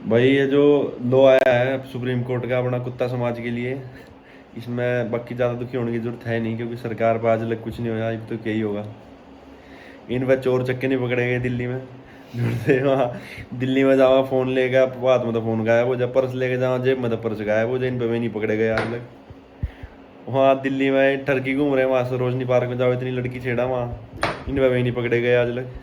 भाई ये जो लो आया है सुप्रीम कोर्ट का अपना कुत्ता समाज के लिए, इसमें बाकी ज़्यादा दुखी होने की जरूरत है नहीं, क्योंकि सरकार पर आज तक कुछ नहीं होया। अब तो क्या ही होगा। इन पर चोर चक्के नहीं पकड़े गए दिल्ली में। ढूंढते वहाँ दिल्ली में जावा फ़ोन ले गया, बात में तो फ़ोन गायब हो जा, पर्स लेके जावा जेब में तो पर्स गायब हो जाए। इन पर भी नहीं पकड़े गए आज तक। वहाँ दिल्ली में टर्की घूम रहे हैं, वहाँ से रोशनी पार्क में जाओ, इतनी लड़की छेड़ा वहाँ, इन पर भी नहीं पकड़े गए आज तक।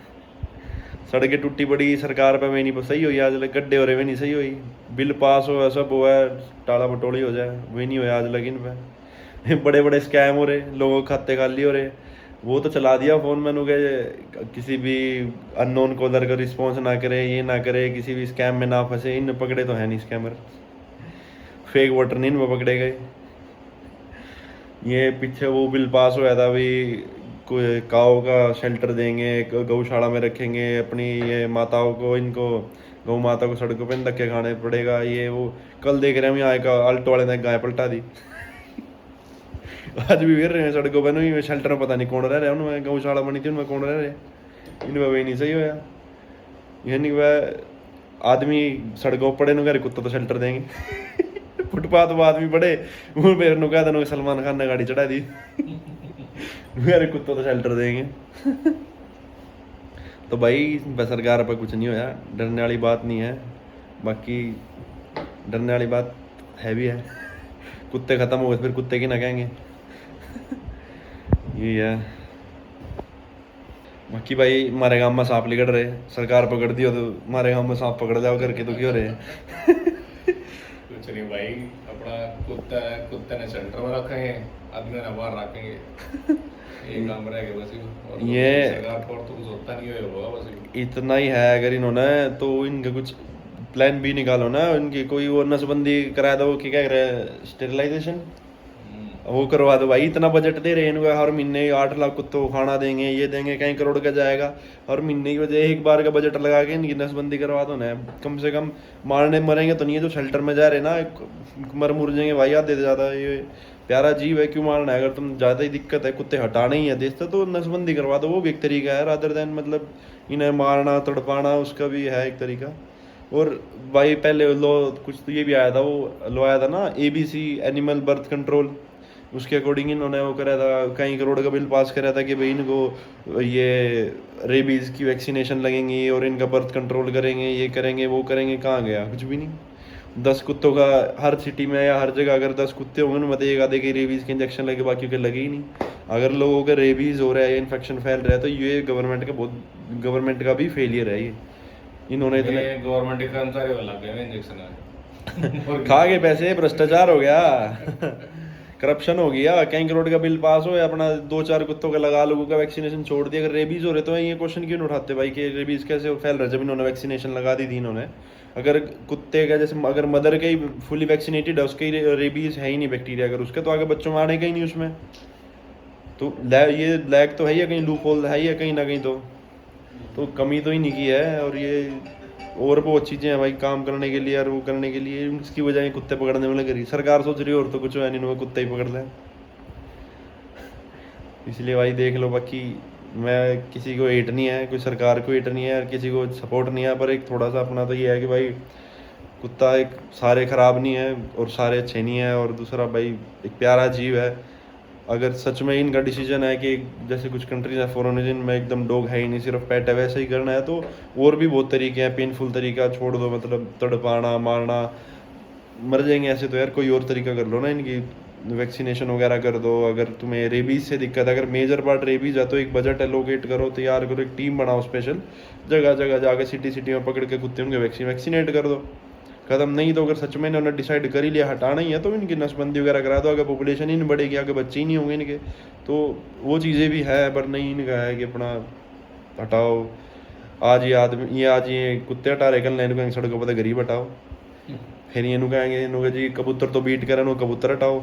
सड़कें टूटी पड़ी, सरकार पे में नहीं सही हुई आज तक। गड्ढे हो रहे वे नहीं सही हुई। बिल पास हो सब हुआ है, टाला बटोली हो जाए, वही नहीं हुआ आज तक इन पे। बड़े बड़े स्कैम हो रहे, लोगों के खाते खाली हो रहे। वो तो चला दिया फ़ोन में के किसी भी अननोन कॉलर का रिस्पॉन्स ना करे, ये ना करे, किसी भी स्कैम में ना फंसे। इन पकड़े तो है नहीं स्कैमर, फेक वोटर नहीं इन में पकड़े गए। ये पीछे वो बिल पास हुआ था भाई, कोई काऊ का शेल्टर देंगे, गौशाला में रखेंगे अपनी ये माताओं को, इनको गौ माता को सड़कों पे धक्के खाने पड़ेगा, ये वो। कल देख रहे हैं यहाँ का अल्टो वाले ने गाय पलटा दी। आज भी गिर रहे हैं सड़कों पर। नहीं शेल्टर में पता नहीं कौन रह रहे हैं, उनमें गौशाला बनी थी उनमें कौन रह रहे, इनमें वही नहीं सही होया। यानी वह आदमी सड़कों पड़े नु घर कुत्ता तो शेल्टर देंगे। फुटपाथ पर आदमी पड़े, वो फिर नु कह देना सलमान खान ने गाड़ी चढ़ा दी। मेरे कुत्तों तो शेल्टर देंगे। तो भाई सरकार पर कुछ नहीं होया, डरने वाली बात नहीं है। बाकी डरने वाली बात है भी है। कुत्ते खत्म हो गए फिर कुत्ते की ना कहेंगे। ये है। बाकी भाई हमारे गांव में सांप लिगड़ रहे, सरकार पकड़ दियो तो हमारे गांव में सांप पकड़ जाओ करके दुखी हो रहे हैं। कुछ नहीं भाई, अपना कुत्ता है, कुत्ते ने सेंटर में रखेंगे, आदमी ने बाहर रखेंगे। ये काम रह गया बस ही। और ये सरकार पर तो कुछ होता नहीं होगा बस ही। इतना ही है। अगर इन्होंने तो इनका कुछ प्लान भी निकालो ना, इनकी कोई वो नसबंदी करा दो कि क्या करे, स्टेरिलाइजेशन वो करवा दो भाई। इतना बजट दे रहे हैं इनको, हर महीने 8 लाख कुत्तों को खाना देंगे, ये देंगे, कई करोड़ का जाएगा। हर महीने की वजह एक बार का बजट लगा के इनकी नसबंदी करवा दो ना। कम से कम मारने मरेंगे तो नहीं है, जो शेल्टर में जा रहे ना मर मुर जाएंगे भाई आधे से ज़्यादा। ये प्यारा जीव है, क्यों मारना है? अगर तुम ज़्यादा ही दिक्कत है, कुत्ते हटाना ही है देश से, तो नसबंदी करवा दो। वो भी एक तरीका है, रादर देन मतलब इन्हें मारना तड़पाना, उसका भी है एक तरीका। और भाई पहले लो कुछ तो ये भी आया था, वो लो आया था ना ABC एनिमल बर्थ कंट्रोल, उसके अकॉर्डिंग इन्होंने वो करा था, कई करोड़ का बिल पास करा था कि भाई इनको ये रेबीज़ की वैक्सीनेशन लगेंगी और इनका बर्थ कंट्रोल करेंगे, ये करेंगे वो करेंगे। कहाँ गया? कुछ भी नहीं। 10 कुत्तों का हर सिटी में या हर जगह अगर 10 कुत्ते होंगे ना, एक आधे के रेबीज़ के इंजेक्शन लगे, बाकी के लगे ही नहीं। अगर लोगों के रेबीज़ हो रहा है या इन्फेक्शन फैल रहा है तो ये गवर्नमेंट का भी फेलियर है। ये इन्होंने इतने गवर्नमेंट के कर्मचारी वाला गए इंजेक्शन है। खा के पैसे, भ्रष्टाचार हो गया। करप्शन हो गया। कई करोड़ का बिल पास हो, अपना 2-4 कुत्तों का लगा, लोगों का वैक्सीनेशन छोड़ दिया। अगर रेबीज हो रहे तो ये क्वेश्चन क्यों नहीं उठाते भाई कि रेबीज कैसे फैल रहा है, जब इन्होंने वैक्सीनेशन लगा दी थी इन्होंने। अगर कुत्ते का जैसे अगर मदर का ही फुली वैक्सीनेटेड है, उसके रेबीज है ही नहीं बैक्टीरिया, अगर उसके तो आगे बच्चों में आने का ही नहीं उसमें। तो ये लैग तो है ही है, कहीं लूप होल है ही है कहीं ना कहीं। तो कमी तो ही नहीं की है। और ये और बहुत चीज़ें हैं भाई काम करने के लिए और वो करने के लिए, इसकी वजह कुत्ते पकड़ने में लग रही। सरकार सोच रही है और तो कुछ है नहीं, कुत्ते ही पकड़ लें। इसलिए भाई देख लो। बाकी मैं किसी को हेट नहीं है, कोई सरकार को हेट नहीं है और किसी को सपोर्ट नहीं है, पर एक थोड़ा सा अपना तो ये है कि भाई कुत्ता एक सारे ख़राब नहीं है और सारे अच्छे नहीं है। और दूसरा भाई एक प्यारा जीव है। अगर सच में इनका डिसीजन है कि जैसे कुछ कंट्रीज है फॉरेन ओरिजिन में एकदम डॉग है ही नहीं, सिर्फ पेट है, वैसे ही करना है, तो और भी बहुत तरीके हैं। पेनफुल तरीका छोड़ दो, मतलब तड़पाना मारना, मर जाएंगे ऐसे तो यार कोई और तरीका कर लो ना। इनकी वैक्सीनेशन वगैरह कर दो। अगर तुम्हें रेबीज से दिक्कत है, अगर मेजर पार्ट रेबीज है, तो एक बजट एलोकेट करो, तैयार करो, एक टीम बनाओ स्पेशल, जगह जगह जाके सिटी में पकड़ के कुत्ते उनके वैक्सीनेट कर दो। खत्म। नहीं तो अगर सच में इन्होंने डिसाइड कर ही लिया हटाना ही है, तो इनकी नसबंदी वगैरह करा दो। अगर पॉपुलेशन ही नहीं बढ़ेगी, आगे बच्चे ही नहीं होंगे इनके, तो वो चीज़ें भी है। पर नहीं, इनका है कि अपना हटाओ। आज ये कुत्ते हटा रहे, कल नहीं कहेंगे सड़कों पर गरीब हटाओ। फिर ये कहेंगे इन्होंने जी कबूतर तो बीट करें, कबूतर हटाओ।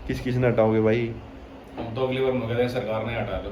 किस ने हटाओगे भाई? हम तो अगली बार सरकार ने हटा दो।